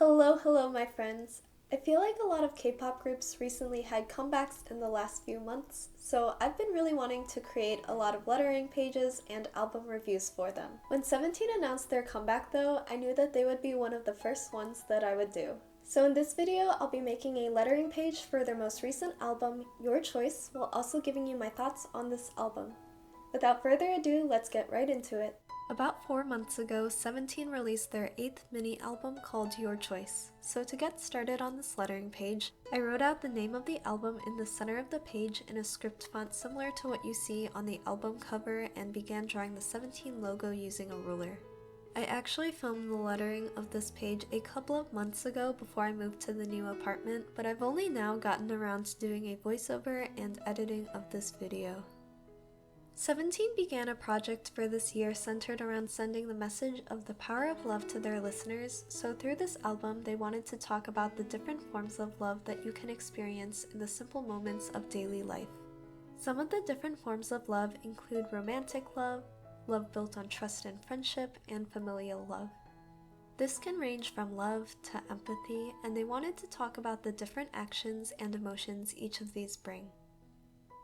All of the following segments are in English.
Hello, my friends. I feel like a lot of K-pop groups recently had comebacks in the last few months, so I've been really wanting to create a lot of lettering pages and album reviews for them. When 17 announced their comeback though, I knew that they would be one of the first ones that I would do. So in this video, I'll be making a lettering page for their most recent album, Your Choice, while also giving you my thoughts on this album. Without further ado, let's get right into it. About 4 months ago, 17 released their 8th mini-album called Your Choice. So to get started on this lettering page, I wrote out the name of the album in the center of the page in a script font similar to what you see on the album cover and began drawing the 17 logo using a ruler. I actually filmed the lettering of this page a couple of months ago before I moved to the new apartment, but I've only now gotten around to doing a voiceover and editing of this video. 17 began a project for this year centered around sending the message of the power of love to their listeners, so through this album they wanted to talk about the different forms of love that you can experience in the simple moments of daily life. Some of the different forms of love include romantic love, love built on trust and friendship, and familial love. This can range from love to empathy, and they wanted to talk about the different actions and emotions each of these bring.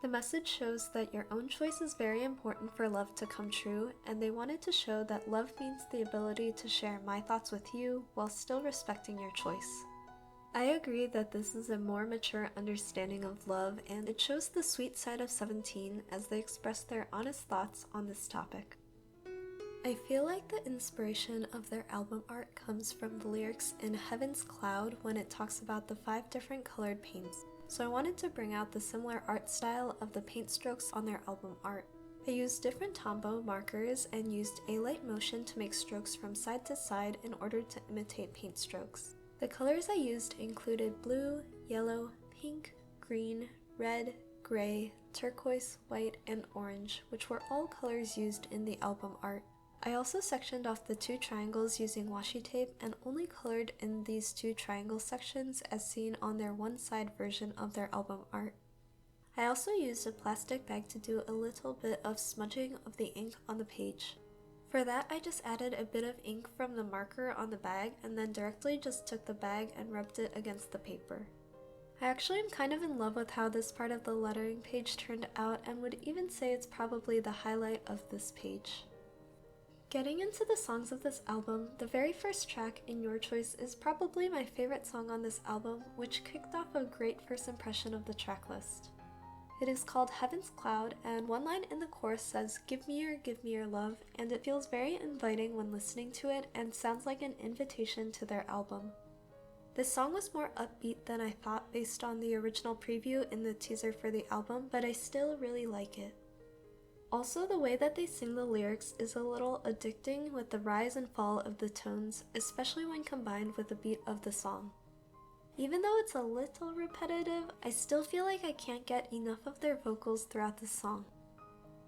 The message shows that your own choice is very important for love to come true, and they wanted to show that love means the ability to share my thoughts with you while still respecting your choice. I agree that this is a more mature understanding of love, and it shows the sweet side of 17 as they express their honest thoughts on this topic. I feel like the inspiration of their album art comes from the lyrics in Heaven's Cloud when it talks about the 5 different colored paints. So I wanted to bring out the similar art style of the paint strokes on their album art. I used different Tombow markers and used a light motion to make strokes from side to side in order to imitate paint strokes. The colors I used included blue, yellow, pink, green, red, gray, turquoise, white, and orange, which were all colors used in the album art. I also sectioned off the 2 triangles using washi tape and only colored in these 2 triangle sections as seen on their one-side version of their album art. I also used a plastic bag to do a little bit of smudging of the ink on the page. For that, I just added a bit of ink from the marker on the bag and then directly just took the bag and rubbed it against the paper. I actually am kind of in love with how this part of the lettering page turned out and would even say it's probably the highlight of this page. Getting into the songs of this album, the very first track, In Your Choice, is probably my favorite song on this album, which kicked off a great first impression of the track list. It is called Heaven's Cloud, and one line in the chorus says, give me your love, and it feels very inviting when listening to it and sounds like an invitation to their album. This song was more upbeat than I thought based on the original preview in the teaser for the album, but I still really like it. Also, the way that they sing the lyrics is a little addicting with the rise and fall of the tones, especially when combined with the beat of the song. Even though it's a little repetitive, I still feel like I can't get enough of their vocals throughout the song.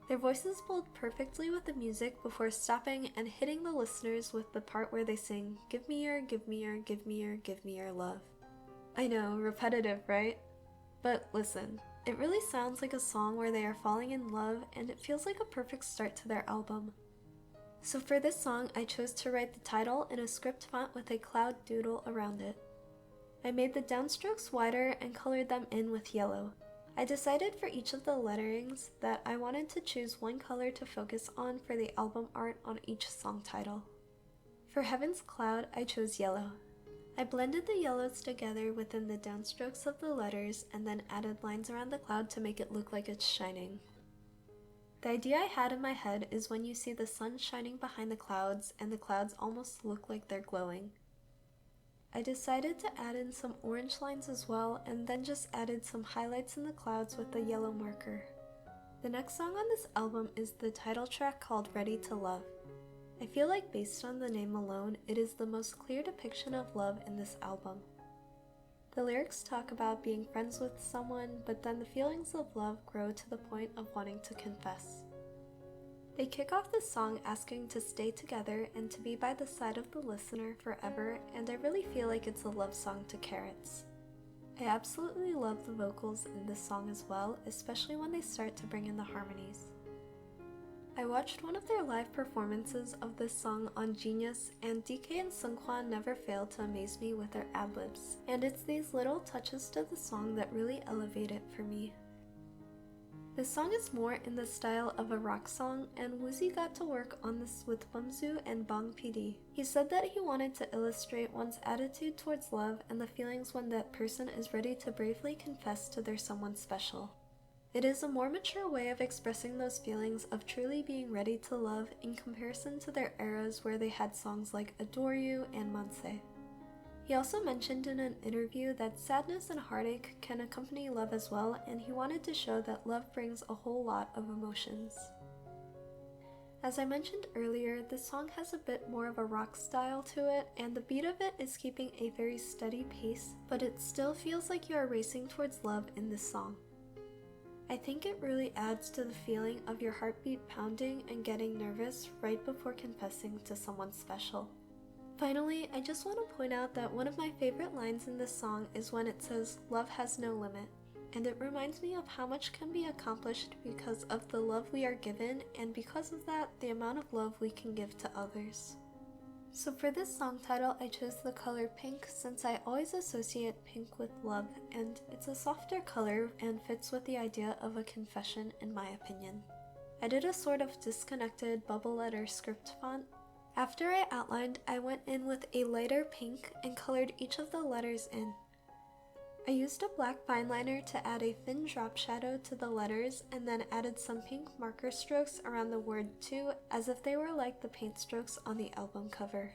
Their voices blend perfectly with the music before stopping and hitting the listeners with the part where they sing, give me your love. I know, repetitive, right? But listen. It really sounds like a song where they are falling in love, and it feels like a perfect start to their album. So for this song, I chose to write the title in a script font with a cloud doodle around it. I made the downstrokes wider and colored them in with yellow. I decided for each of the letterings that I wanted to choose one color to focus on for the album art on each song title. For Heaven's Cloud, I chose yellow. I blended the yellows together within the downstrokes of the letters and then added lines around the cloud to make it look like it's shining. The idea I had in my head is when you see the sun shining behind the clouds and the clouds almost look like they're glowing. I decided to add in some orange lines as well and then just added some highlights in the clouds with the yellow marker. The next song on this album is the title track called Ready to Love. I feel like based on the name alone, it is the most clear depiction of love in this album. The lyrics talk about being friends with someone, but then the feelings of love grow to the point of wanting to confess. They kick off the song asking to stay together and to be by the side of the listener forever, and I really feel like it's a love song to carrots. I absolutely love the vocals in this song as well, especially when they start to bring in the harmonies. I watched one of their live performances of this song on Genius, and DK and Seungkwan never fail to amaze me with their ad-libs, and it's these little touches to the song that really elevate it for me. This song is more in the style of a rock song, and Woozi got to work on this with Bumzu and Bang PD. He said that he wanted to illustrate one's attitude towards love and the feelings when that person is ready to bravely confess to their someone special. It is a more mature way of expressing those feelings of truly being ready to love in comparison to their eras where they had songs like Adore You and Manse. He also mentioned in an interview that sadness and heartache can accompany love as well, and he wanted to show that love brings a whole lot of emotions. As I mentioned earlier, this song has a bit more of a rock style to it, and the beat of it is keeping a very steady pace, but it still feels like you are racing towards love in this song. I think it really adds to the feeling of your heartbeat pounding and getting nervous right before confessing to someone special. Finally, I just want to point out that one of my favorite lines in this song is when it says, "Love has no limit," and it reminds me of how much can be accomplished because of the love we are given, and because of that, the amount of love we can give to others. So for this song title, I chose the color pink since I always associate pink with love, and it's a softer color and fits with the idea of a confession in my opinion. I did a sort of disconnected bubble letter script font. After I outlined, I went in with a lighter pink and colored each of the letters in. I used a black fine liner to add a thin drop shadow to the letters and then added some pink marker strokes around the word "to" as if they were like the paint strokes on the album cover.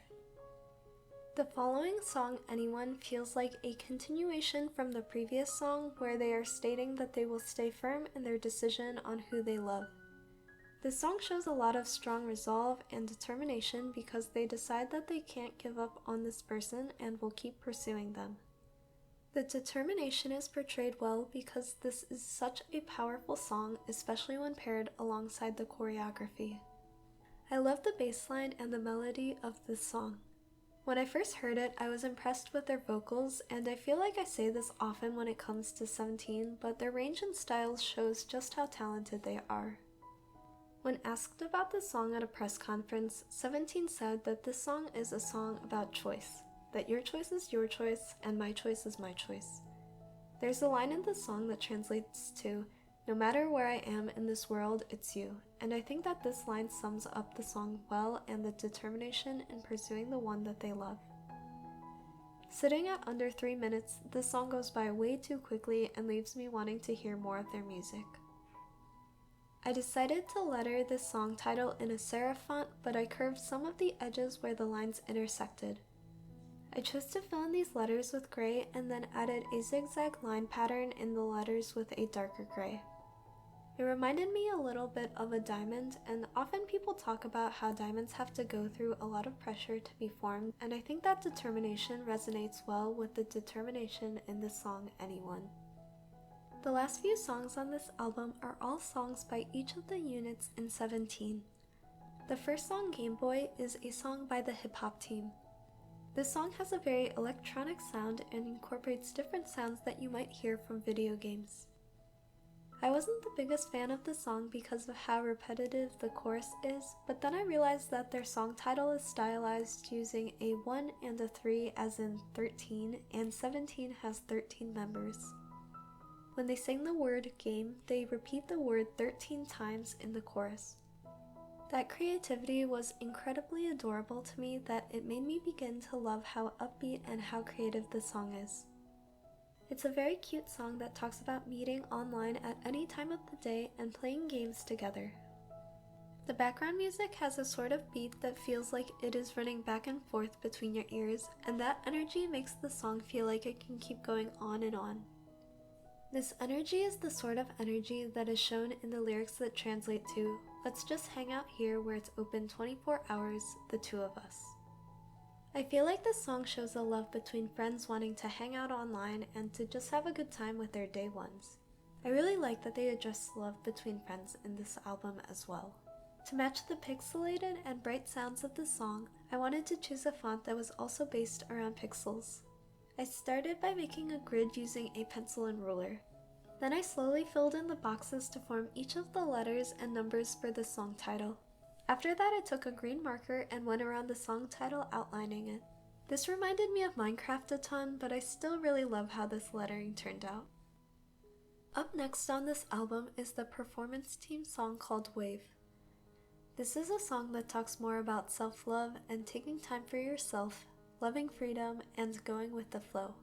The following song, Anyone, feels like a continuation from the previous song where they are stating that they will stay firm in their decision on who they love. This song shows a lot of strong resolve and determination because they decide that they can't give up on this person and will keep pursuing them. The determination is portrayed well because this is such a powerful song, especially when paired alongside the choreography. I love the bass line and the melody of this song. When I first heard it, I was impressed with their vocals, and I feel like I say this often when it comes to 17, but their range and styles shows just how talented they are. When asked about the song at a press conference, 17 said that this song is a song about choice, that your choice is your choice and my choice is my choice. There's a line in the song that translates to, "No matter where I am in this world, it's you," and I think that this line sums up the song well and the determination in pursuing the one that they love. Sitting at under 3 minutes, this song goes by way too quickly and leaves me wanting to hear more of their music. I decided to letter this song title in a serif font, but I curved some of the edges where the lines intersected. I chose to fill in these letters with gray and then added a zigzag line pattern in the letters with a darker gray. It reminded me a little bit of a diamond, and often people talk about how diamonds have to go through a lot of pressure to be formed, and I think that determination resonates well with the determination in the song Anyone. The last few songs on this album are all songs by each of the units in 17. The first song, Game Boy, is a song by the hip-hop team. This song has a very electronic sound and incorporates different sounds that you might hear from video games. I wasn't the biggest fan of the song because of how repetitive the chorus is, but then I realized that their song title is stylized using a 1 and a 3 as in 13, and 17 has 13 members. When they sing the word game, they repeat the word 13 times in the chorus. That creativity was incredibly adorable to me that it made me begin to love how upbeat and how creative the song is. It's a very cute song that talks about meeting online at any time of the day and playing games together. The background music has a sort of beat that feels like it is running back and forth between your ears, and that energy makes the song feel like it can keep going on and on. This energy is the sort of energy that is shown in the lyrics that translate to, "Let's just hang out here where it's open 24 hours, the two of us." I feel like this song shows a love between friends wanting to hang out online and to just have a good time with their day ones. I really like that they address love between friends in this album as well. To match the pixelated and bright sounds of the song, I wanted to choose a font that was also based around pixels. I started by making a grid using a pencil and ruler. Then I slowly filled in the boxes to form each of the letters and numbers for the song title. After that, I took a green marker and went around the song title outlining it. This reminded me of Minecraft a ton, but I still really love how this lettering turned out. Up next on this album is the performance team song called Wave. This is a song that talks more about self-love and taking time for yourself, loving freedom, and going with the flow.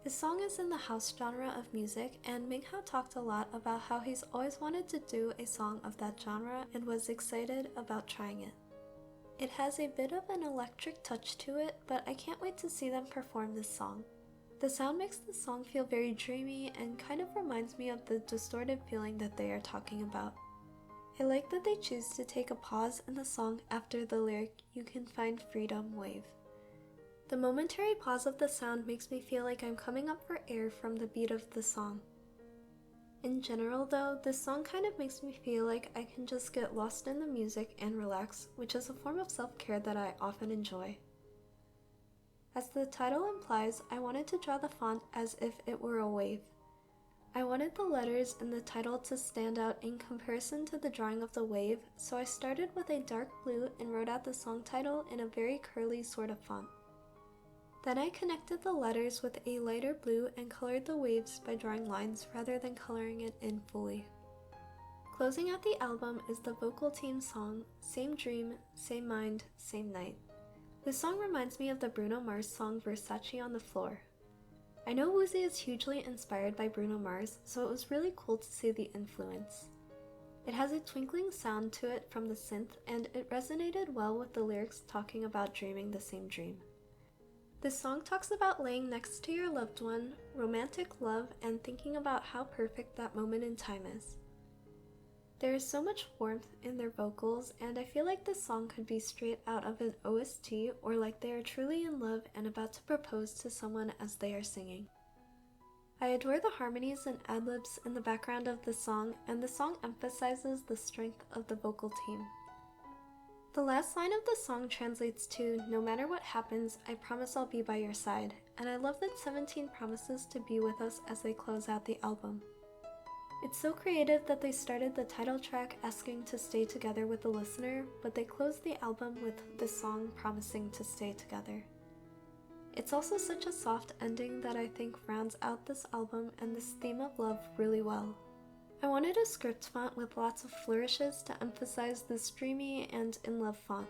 This song is in the house genre of music, and Minghao talked a lot about how he's always wanted to do a song of that genre and was excited about trying it. It has a bit of an electric touch to it, but I can't wait to see them perform this song. The sound makes the song feel very dreamy and kind of reminds me of the distorted feeling that they are talking about. I like that they choose to take a pause in the song after the lyric, "You can find freedom, wave." The momentary pause of the sound makes me feel like I'm coming up for air from the beat of the song. In general though, this song kind of makes me feel like I can just get lost in the music and relax, which is a form of self-care that I often enjoy. As the title implies, I wanted to draw the font as if it were a wave. I wanted the letters in the title to stand out in comparison to the drawing of the wave, so I started with a dark blue and wrote out the song title in a very curly sort of font. Then I connected the letters with a lighter blue and colored the waves by drawing lines rather than coloring it in fully. Closing out the album is the vocal team song, Same Dream, Same Mind, Same Night. This song reminds me of the Bruno Mars song Versace on the Floor. I know Woozi is hugely inspired by Bruno Mars, so it was really cool to see the influence. It has a twinkling sound to it from the synth, and it resonated well with the lyrics talking about dreaming the same dream. This song talks about laying next to your loved one, romantic love, and thinking about how perfect that moment in time is. There is so much warmth in their vocals, and I feel like this song could be straight out of an OST or like they are truly in love and about to propose to someone as they are singing. I adore the harmonies and ad-libs in the background of the song, and the song emphasizes the strength of the vocal team. The last line of the song translates to, "No matter what happens, I promise I'll be by your side," and I love that 17 promises to be with us as they close out the album. It's so creative that they started the title track asking to stay together with the listener, but they closed the album with the song promising to stay together. It's also such a soft ending that I think rounds out this album and this theme of love really well. I wanted a script font with lots of flourishes to emphasize this dreamy and in-love font.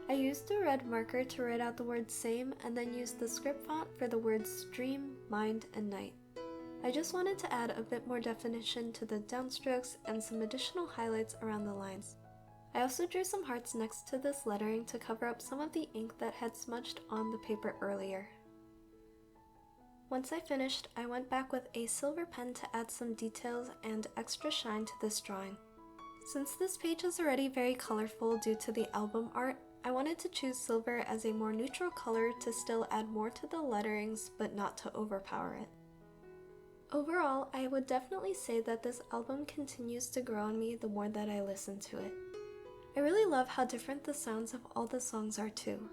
I used a red marker to write out the word same and then used the script font for the words dream, mind, and night. I just wanted to add a bit more definition to the downstrokes and some additional highlights around the lines. I also drew some hearts next to this lettering to cover up some of the ink that had smudged on the paper earlier. Once I finished, I went back with a silver pen to add some details and extra shine to this drawing. Since this page is already very colorful due to the album art, I wanted to choose silver as a more neutral color to still add more to the letterings but not to overpower it. Overall, I would definitely say that this album continues to grow on me the more that I listen to it. I really love how different the sounds of all the songs are too.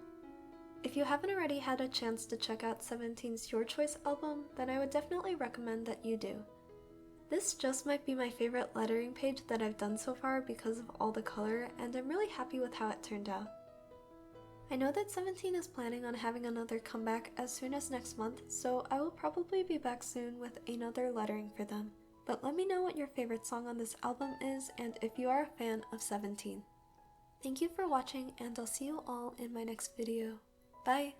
If you haven't already had a chance to check out 17's Your Choice album, then I would definitely recommend that you do. This just might be my favorite lettering page that I've done so far because of all the color, and I'm really happy with how it turned out. I know that 17 is planning on having another comeback as soon as next month, so I will probably be back soon with another lettering for them. But let me know what your favorite song on this album is and if you are a fan of 17. Thank you for watching, and I'll see you all in my next video. Bye!